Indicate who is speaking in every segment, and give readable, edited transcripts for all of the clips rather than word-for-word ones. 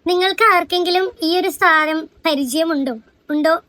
Speaker 1: നിങ്ങൾക്ക് ആർക്കെങ്കിലും ഈ ഒരു സാധനം പരിചയമുണ്ടോ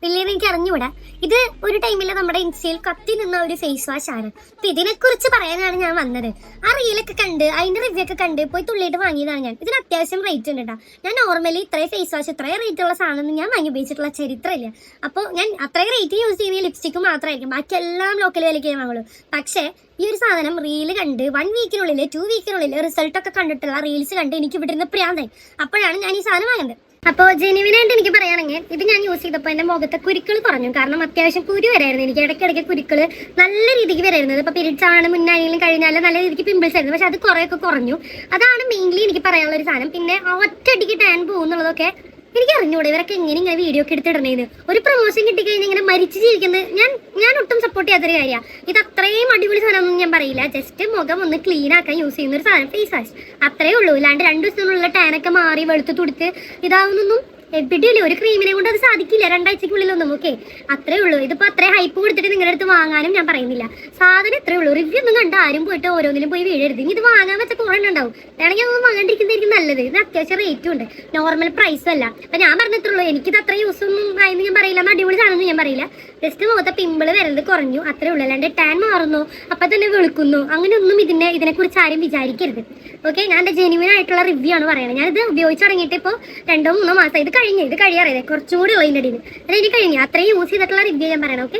Speaker 1: ഇല്ലെന്ന് എനിക്ക് അറിഞ്ഞുകൂടാ. ഇത് ഒരു ടൈമിൽ നമ്മുടെ ഇൻസ്റ്റയിൽ കത്തി നിന്ന ഒരു ഫേസ് വാഷ് ആണ്. അപ്പൊ ഇതിനെക്കുറിച്ച് പറയാനാണ് ഞാൻ വന്നത്. ആ റീലൊക്കെ കണ്ട് അതിന്റെ റിവ്യൂ ഒക്കെ കണ്ട് പോയി തുള്ളിയിട്ട് വാങ്ങിയതാണ് ഞാൻ. ഇതിന് അത്യാവശ്യം റേറ്റ് ഉണ്ട് കേട്ടോ. ഞാൻ നോർമലി ഇത്രയും ഫേസ് വാഷ് ഇത്രയും റേറ്റ് ഉള്ള സാധനം ഞാൻ വാങ്ങി ഉപയോഗിച്ചിട്ടുള്ള ചരിത്രമില്ല. അപ്പോൾ ഞാൻ അത്രയും റേറ്റ് യൂസ് ചെയ്യുന്ന ലിപ്സ്റ്റിക്ക് മാത്രമായിരിക്കും, ബാക്കി എല്ലാം ലോക്കൽ വിലയ്ക്ക് ഞാൻ വാങ്ങുള്ളൂ. പക്ഷേ ഈ ഒരു സാധനം റീല് കണ്ട് 1 വീക്കിനുള്ളിൽ 2 വീക്കിനുള്ളിൽ റിസൾട്ടൊക്കെ കണ്ടിട്ടുള്ള റീൽസ് കണ്ട് എനിക്ക് ഇവിടെ നിന്ന് പ്രാന്തായി. അപ്പോഴാണ് ഞാൻ ഈ സാധനം വാങ്ങുന്നത്. അപ്പോൾ ജെനുവിനായിട്ട് എനിക്ക് പറയുകയാണെങ്കിൽ ഇത് ഞാൻ യൂസ് ചെയ്തപ്പോൾ എൻ്റെ മുഖത്തെ കുരുക്കൾ കുറഞ്ഞു. കാരണം അത്യാവശ്യം കുരു വരായിരുന്നു, എനിക്ക് ഇടയ്ക്കിടയ്ക്ക് കുരുക്കൾ നല്ല രീതിക്ക് വരായിരുന്നത്. ഇപ്പോൾ പീരീഡ്സ് ആണ് മുന്നായാലും കഴിഞ്ഞാലും നല്ല രീതിക്ക് പിമ്പിൾസ് ആയിരുന്നു. പക്ഷെ അത് കുറേയൊക്കെ കുറഞ്ഞു. അതാണ് മെയിൻലി എനിക്ക് പറയാനുള്ള ഒരു സാധനം. പിന്നെ ഒറ്റയടിക്ക് ടാൻ പോകുന്നുള്ളതൊക്കെ എനിക്ക് അറിഞ്ഞൂടെ ഇവരൊക്കെ ഇങ്ങനെ വീഡിയോ ഒക്കെ എടുത്തിടണേന്ന്. ഒരു പ്രൊമോഷൻ കിട്ടിക്കഴിഞ്ഞാൽ ഇങ്ങനെ മരിച്ചു ജീവിക്കുന്നത് ഞാൻ ഒട്ടും സപ്പോർട്ട് ചെയ്യാത്തൊരു കാര്യമാണ്. ഇത് അത്രയും അടിപൊളി സാധനമൊന്നും ഞാൻ പറയില്ല. ജസ്റ്റ് മുഖം ഒന്ന് ക്ലീൻ ആക്കാൻ യൂസ് ചെയ്യുന്ന ഒരു സാധനം ഫേസ് വാഷ് അത്രേ ഉള്ളൂ. അല്ലാണ്ട് 2 ദിവസത്തിനുള്ള ടാനൊക്കെ മാറി വെളുത്ത് തുടുത്ത് ഇതാവുന്നൊന്നും എവിടെയല്ലേ ഒരു ക്രീമിനെ കൊണ്ട് അത് സാധിക്കില്ല 2 ആഴ്ചക്കുള്ളിലൊന്നും. ഓക്കെ, അത്രേ ഉള്ളൂ. ഇതിപ്പോൾ അത്രയും ഹൈപ്പ് കൊടുത്തിട്ട് നിങ്ങളുടെ അടുത്ത് വാങ്ങാനും ഞാൻ പറയുന്നില്ല. സാധനം ഇത്രേ ഉള്ളൂ. റിവ്യൂ ഒന്നും കണ്ട് ആരും പോയിട്ട് ഓരോന്നിലും പോയി വീഴരുത്. ഇനി ഇത് വാങ്ങാൻ വെച്ച കുറേ ഉണ്ടാവും. വേണമെങ്കിൽ അതൊന്നും വാങ്ങാണ്ടിരിക്കുന്നതായിരിക്കും നല്ലത്. ഇത് അത്യാവശ്യം റേറ്റും ഉണ്ട്, നോർമൽ പ്രൈസും അല്ല. അപ്പം ഞാൻ പറഞ്ഞിട്ടുള്ളൂ, എനിക്കിത് അത്ര യൂസ് ഒന്നും ആയെന്ന് ഞാൻ പറയില്ല, അടിപൊളി സാധനം ഞാൻ പറയില്ല. ജസ്റ്റ് മുഖത്തെ പിമ്പിള് വരുന്നത് കുറഞ്ഞു അത്രേ ഉള്ളൂ. അല്ലാണ്ട് ടാൻ മാറുന്നു അപ്പം തന്നെ വെളുക്കുന്നു അങ്ങനെയൊന്നും ഇതിനെക്കുറിച്ച് ആരും വിചാരിക്കരുത്. ഓക്കെ, ഞാൻ എൻ്റെ ജെന്യുവൻ ആയിട്ടുള്ള റിവ്യൂ ആണ് പറയുന്നത്. ഞാനിത് ഉപയോഗിച്ച് തുടങ്ങിയിട്ട് ഇപ്പോൾ 2-3 മാസം ഇത് കഴിയാറിയത് കുറച്ചും കൂടി ഉള്ളതിൻ്റെ ഇടയിൽ. അതെനിക്ക് കഴിഞ്ഞു. അത്രയും യൂസ് ചെയ്തിട്ടുള്ള റിവ്യൂ ഞാൻ പറയണം. ഓക്കെ.